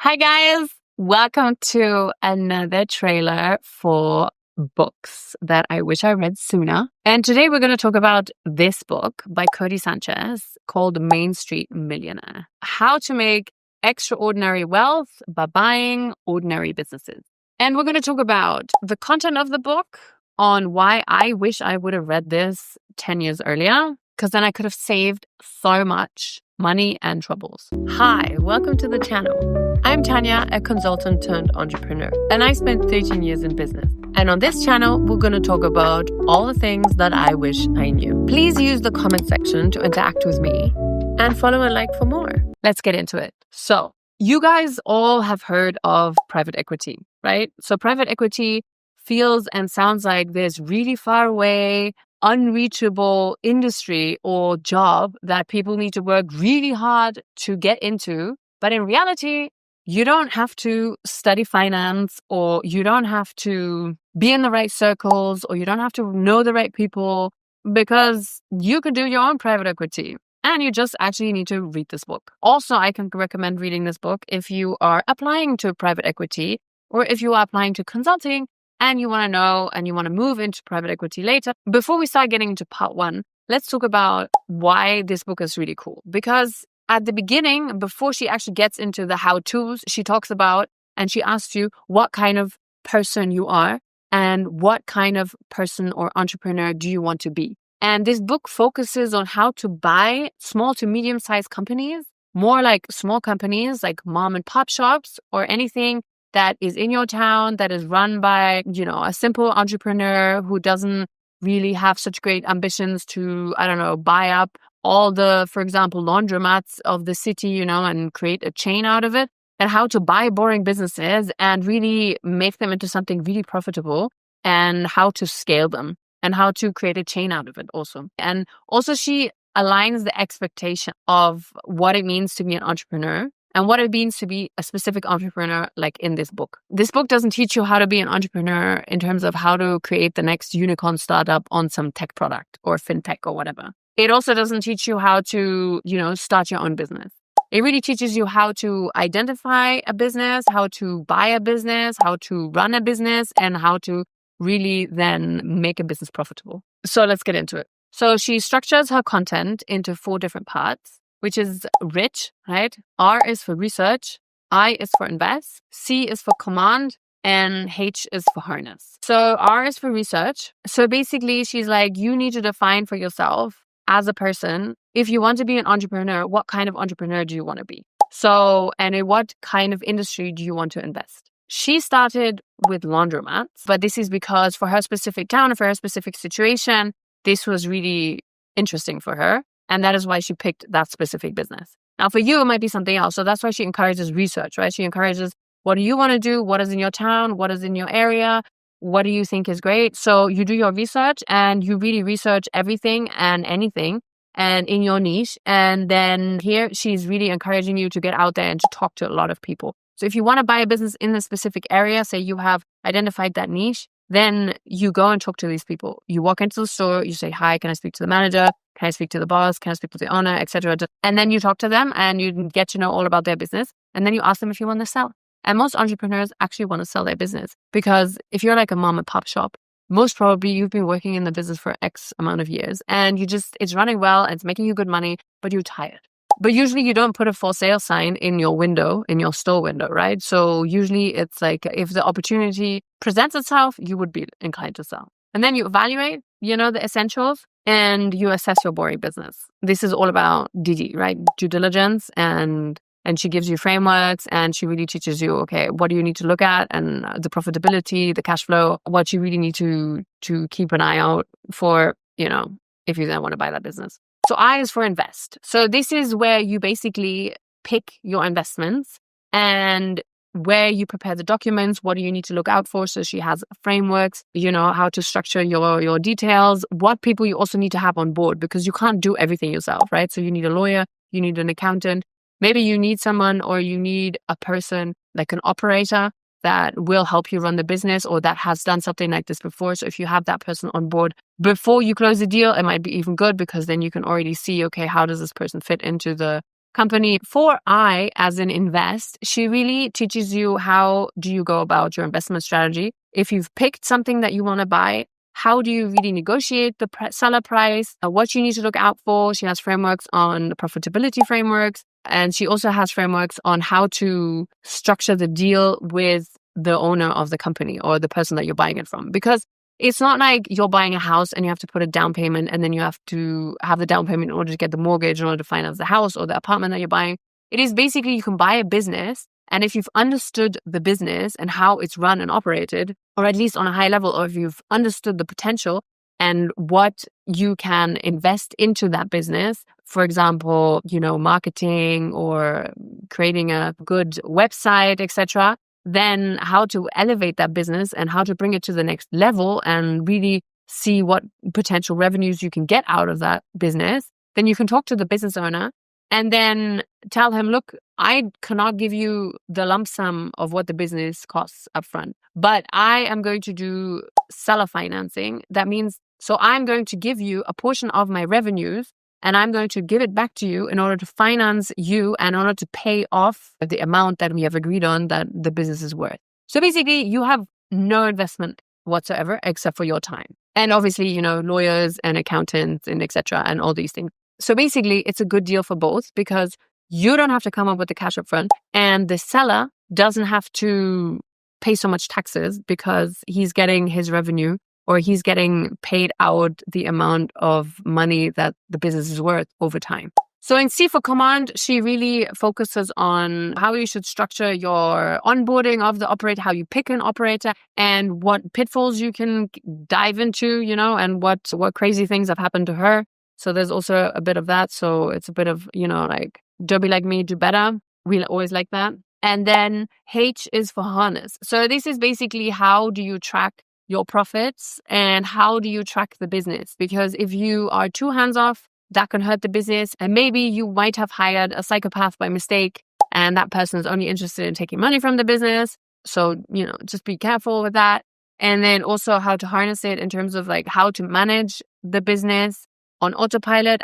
Hi guys, welcome to another trailer for books that I wish I read sooner. And today we're going to talk about this book by Cody Sanchez called Main Street Millionaire. How to make extraordinary wealth by buying ordinary businesses. And we're going to talk about the content of the book, on why I wish I would have read this 10 years earlier, because then I could have saved so much money and troubles. Hi, welcome to the channel. I'm Tanya, a consultant turned entrepreneur, and I spent 13 years in business. And on this channel, we're going to talk about all the things that I wish I knew. Please use the comment section to interact with me and follow and like for more. Let's get into it. So, you guys all have heard of private equity, right? So private equity feels and sounds like this really far away, unreachable industry or job that people need to work really hard to get into. But in reality, you don't have to study finance, or you don't have to be in the right circles, or you don't have to know the right people, because you could do your own private equity. And you just actually need to read this book. Also, I can recommend reading this book if you are applying to private equity, or if you are applying to consulting and you want to know and you want to move into private equity later. Before we start getting into part one, let's talk about why this book is really cool. Because at the beginning, before she actually gets into the how-tos, she talks about and she asks you what kind of person you are and what kind of person or entrepreneur do you want to be. And this book focuses on how to buy small to medium-sized companies, more like small companies like mom and pop shops, or anything that is in your town that is run by, a simple entrepreneur who doesn't really have such great ambitions to, buy up all the, for example, laundromats of the city, and create a chain out of it, and how to buy boring businesses and really make them into something really profitable, and how to scale them and how to create a chain out of it also. And also she aligns the expectation of what it means to be an entrepreneur and what it means to be a specific entrepreneur, like in this book. This book doesn't teach you how to be an entrepreneur in terms of how to create the next unicorn startup on some tech product or fintech or whatever. It also doesn't teach you how to, start your own business. It really teaches you how to identify a business, how to buy a business, how to run a business, and how to really then make a business profitable. So let's get into it. So she structures her content into 4 different parts, which is R.I.C.H, right? R is for research, I is for invest, C is for command, and H is for harness. So R is for research. So basically, she's like, you need to define for yourself as a person, if you want to be an entrepreneur, what kind of entrepreneur do you want to be? So, and in what kind of industry do you want to invest? She started with laundromats, but this is because for her specific town, for her specific situation, this was really interesting for her. And that is why she picked that specific business. Now, for you, it might be something else. So that's why she encourages research, right? She encourages, what do you want to do? What is in your town? What is in your area? What do you think is great? So you do your research and you really research everything and anything and in your niche. And then here she's really encouraging you to get out there and to talk to a lot of people. So if you want to buy a business in a specific area, say you have identified that niche, then you go and talk to these people. You walk into the store, you say, hi, can I speak to the manager? Can I speak to the boss? Can I speak to the owner, etc.? And then you talk to them and you get to know all about their business. And then you ask them if you want to sell. And most entrepreneurs actually want to sell their business, because if you're like a mom and pop shop, most probably you've been working in the business for X amount of years and it's running well and it's making you good money, but you're tired. But usually you don't put a for sale sign in your window, in your store window, right? So usually it's like, if the opportunity presents itself, you would be inclined to sell. And then you evaluate, the essentials, and you assess your boring business. This is all about DD, right? Due diligence, and she gives you frameworks, and she really teaches you, okay, what do you need to look at, and the profitability, the cash flow, what you really need to keep an eye out for, if you then want to buy that business. So I is for invest. So this is where you basically pick your investments and where you prepare the documents. What do you need to look out for? So she has frameworks, how to structure your details, what people you also need to have on board, because you can't do everything yourself, right? So you need a lawyer, you need an accountant. Maybe you need someone, or you need a person like an operator that will help you run the business, or that has done something like this before. So if you have that person on board before you close the deal, it might be even good, because then you can already see, okay, how does this person fit into the company for I, as in invest, she really teaches you how do you go about your investment strategy. If you've picked something that you want to buy, how do you really negotiate the seller price, what you need to look out for. She has frameworks on profitability frameworks, and she also has frameworks on how to structure the deal with the owner of the company or the person that you're buying it from. Because it's not like you're buying a house and you have to put a down payment and then you have to have the down payment in order to get the mortgage, in order to finance the house or the apartment that you're buying. It is basically you can buy a business, and if you've understood the business and how it's run and operated, or at least on a high level, or if you've understood the potential and what you can invest into that business, for example, marketing or creating a good website, etc., then how to elevate that business and how to bring it to the next level and really see what potential revenues you can get out of that business. Then you can talk to the business owner and then tell him, look, I cannot give you the lump sum of what the business costs upfront, but I am going to do seller financing. That means, so I'm going to give you a portion of my revenues and I'm going to give it back to you in order to finance you and in order to pay off the amount that we have agreed on that the business is worth. So basically, you have no investment whatsoever except for your time. And obviously, lawyers and accountants and etc. and all these things. So basically, it's a good deal for both because you don't have to come up with the cash up front and the seller doesn't have to pay so much taxes because he's getting his revenue or he's getting paid out the amount of money that the business is worth over time. So in C for Command, she really focuses on how you should structure your onboarding of the operator, how you pick an operator, and what pitfalls you can dive into, and what crazy things have happened to her. So there's also a bit of that. So it's a bit of, like, don't be like me, do better. We always like that. And then H is for harness. So this is basically how do you track your profits and how do you track the business? Because if you are too hands-off, that can hurt the business. And maybe you might have hired a psychopath by mistake and that person is only interested in taking money from the business. So, just be careful with that. And then also how to harness it in terms of like how to manage the business on autopilot,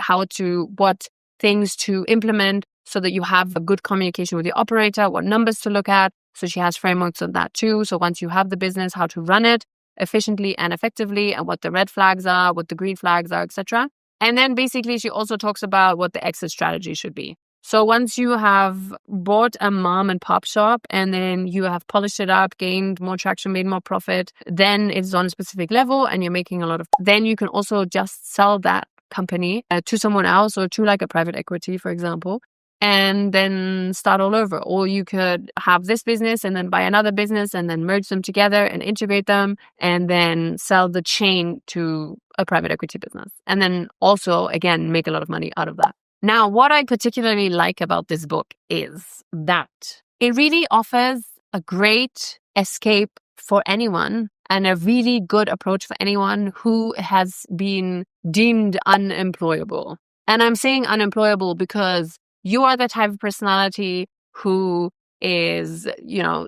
what things to implement so that you have a good communication with the operator, what numbers to look at. So she has frameworks on that too. So once you have the business, how to run it efficiently and effectively and what the red flags are, what the green flags are, etc. And then basically she also talks about what the exit strategy should be. So once you have bought a mom and pop shop and then you have polished it up, gained more traction, made more profit, then it's on a specific level and you're making a lot of, then you can also just sell that company to someone else or to like a private equity, for example, and then start all over. Or you could have this business and then buy another business and then merge them together and integrate them and then sell the chain to a private equity business. And then also, again, make a lot of money out of that. Now, what I particularly like about this book is that it really offers a great escape for anyone and a really good approach for anyone who has been deemed unemployable. And I'm saying unemployable because you are the type of personality who is,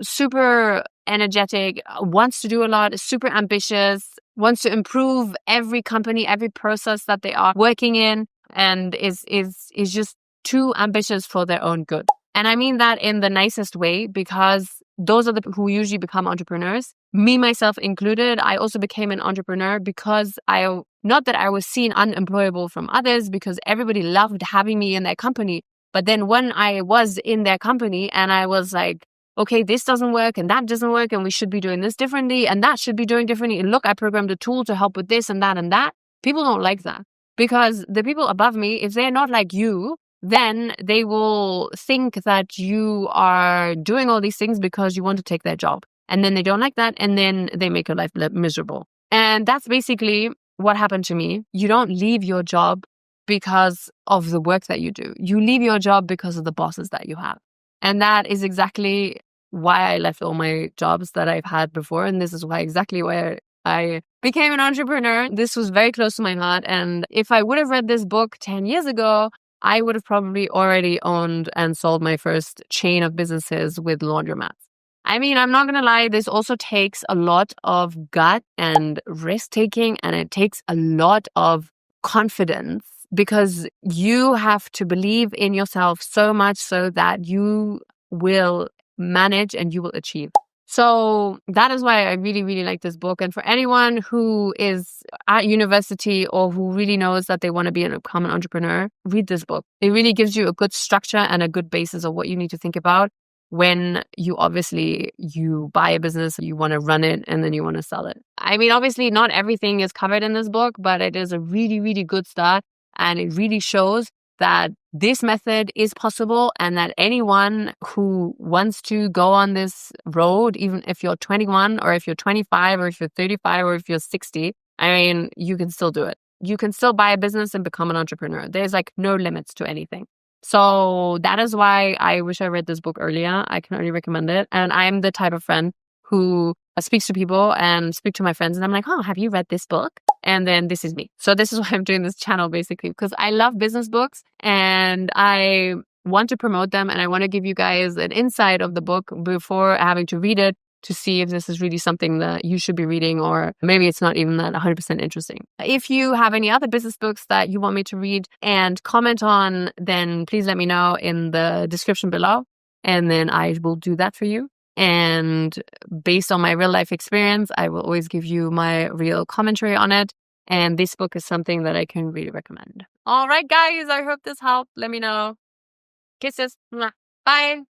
super energetic, wants to do a lot, is super ambitious, wants to improve every company, every process that they are working in, and is just too ambitious for their own good. And I mean that in the nicest way because those are the people who usually become entrepreneurs. Me, myself included, I also became an entrepreneur because not that I was seen unemployable from others because everybody loved having me in their company. But then when I was in their company and I was like, okay, this doesn't work and that doesn't work and we should be doing this differently and that should be doing differently. And look, I programmed a tool to help with this and that and that. People don't like that because the people above me, if they're not like you, then they will think that you are doing all these things because you want to take their job. And then they don't like that. And then they make your life miserable. And that's basically what happened to me. You don't leave your job because of the work that you do. You leave your job because of the bosses that you have. And that is exactly why I left all my jobs that I've had before. And this is exactly why I became an entrepreneur. This was very close to my heart. And if I would have read this book 10 years ago, I would have probably already owned and sold my first chain of businesses with laundromats. I mean, I'm not going to lie, this also takes a lot of gut and risk taking, and it takes a lot of confidence because you have to believe in yourself so much so that you will manage and you will achieve. So that is why I really, really like this book. And for anyone who is at university or who really knows that they want to become an entrepreneur, read this book. It really gives you a good structure and a good basis of what you need to think about when you buy a business, you want to run it, and then you want to sell it. I mean, obviously not everything is covered in this book, but it is a really, really good start. And it really shows that this method is possible and that anyone who wants to go on this road, even if you're 21 or if you're 25 or if you're 35 or if you're 60, I mean, you can still do it. You can still buy a business and become an entrepreneur. There's like no limits to anything. So that is why I wish I read this book earlier. I can only recommend it. And I'm the type of friend who speaks to people and speak to my friends. And I'm like, oh, have you read this book? And then this is me. So this is why I'm doing this channel, basically, because I love business books and I want to promote them. And I want to give you guys an insight of the book before having to read it to see if this is really something that you should be reading, or maybe it's not even that 100% interesting. If you have any other business books that you want me to read and comment on, then please let me know in the description below. And then I will do that for you. And based on my real life experience, I will always give you my real commentary on it. And this book is something that I can really recommend. All right, guys, I hope this helped. Let me know. Kisses. Bye.